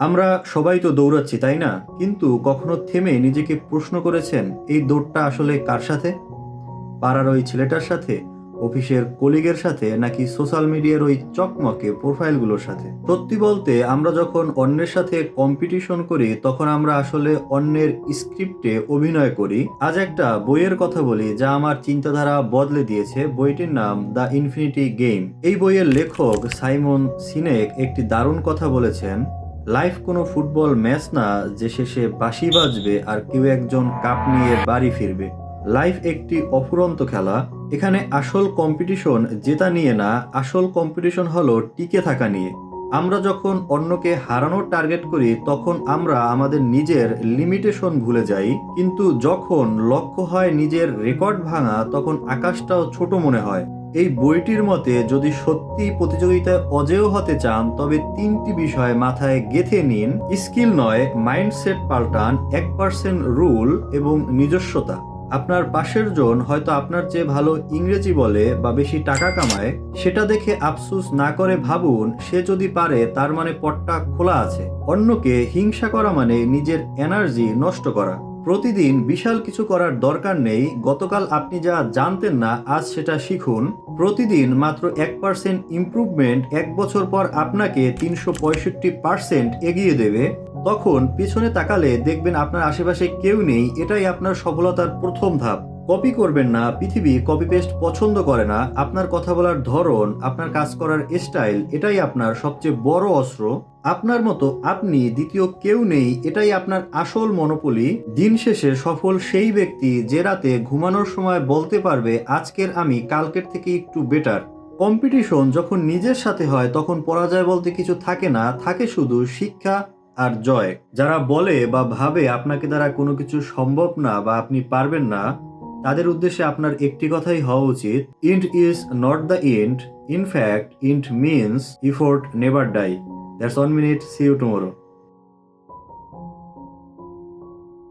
আমরা সবাই তো দৌড়াচ্ছি, তাই না? কিন্তু কখনো থেমে নিজেকে প্রশ্ন করেছেন, এই দৌড়টা আসলে কার সাথে? পাড়ার ওই ছেলেটার সাথে, অফিসের কলিগের সাথে, নাকি সোশ্যাল মিডিয়ার ওই চকমকে প্রোফাইলগুলোর সাথে? সত্যি বলতে আমরা যখন অন্যের সাথে কম্পিটিশন করি তখন আমরা আসলে অন্যের স্ক্রিপ্টে অভিনয় করি। আজ একটা বইয়ের কথা বলি যা আমার চিন্তাধারা বদলে দিয়েছে। বইটির নাম দ্য ইনফিনিটি গেম। এই বইয়ের লেখক সাইমন সিনেক একটি দারুণ কথা বলেছেন। লাইফ কোনো ফুটবল ম্যাচ না যে শেষে বাঁশি বাজবে আর কেউ একজন কাপ নিয়ে বাড়ি ফিরবে। লাইফ একটি অফুরন্ত খেলা। এখানে আসল কম্পিটিশন জেতা নিয়ে না, আসল কম্পিটিশন হলো টিকে থাকা নিয়ে। আমরা যখন অন্যকে হারানোর টার্গেট করি তখন আমরা আমাদের নিজের লিমিটেশন ভুলে যাই, কিন্তু যখন লক্ষ্য হয় নিজের রেকর্ড ভাঙা তখন আকাশটাও ছোট মনে হয়। এই বইটির মতে যদি সত্যি প্রতিযোগিতায় অজেয় হতে চান তবে তিনটি বিষয় মাথায় গেঁথে নিন। স্কিল নয়, মাইন্ডসেট পাল্টান, 1% রুল এবং নিজস্বতা। আপনার পাশের জন হয়তো আপনার চেয়ে ভালো ইংরেজি বলে বা বেশি টাকা কামায়, সেটা দেখে আফসোস না করে ভাবুন, সে যদি পারে তার মানে পথটা খোলা আছে। অন্যকে হিংসা করা মানে নিজের এনার্জি নষ্ট করা। প্রতিদিন বিশাল কিছু করার দরকার নেই। গতকাল আপনি যা জানতেন না আজ সেটা শিখুন। প্রতিদিন মাত্র 1% ইমপ্রুভমেন্ট 1 বছর পর আপনাকে 365% এগিয়ে দেবে। তখন পিছনে তাকালে দেখবেন আপনার আশেপাশে কেউ নেই। এটাই আপনার সফলতার প্রথম ধাপ। কপি করবেন না, পৃথিবী কপি পেস্ট পছন্দ করে না। আপনার কথা বলার ধরন, আপনার কাজ করার স্টাইল, এটাই আপনার সবচেয়ে বড় অস্ত্র। আপনার মতো আপনি, দ্বিতীয় কেউ নেই, এটাই আপনার আসল মনোপলি। দিন শেষে সফল সেই ব্যক্তি যে রাতে ঘুমানোর সময় বলতে পারবে আজকের আমি কালকের থেকে একটু বেটার। কম্পিটিশন যখন নিজের সাথে হয় তখন পরাজয় বলতে কিছু থাকে না, থাকে শুধু শিক্ষা আর জয়। যারা বলে বা ভাবে আপনাকে দ্বারা কোনো কিছু সম্ভব না বা আপনি পারবেন না, তাদের উদ্দেশ্যে আপনার একটি কথাই হওয়া উচিত, end is not the end, in fact end means effort never die. That's 1 minute, see you tomorrow.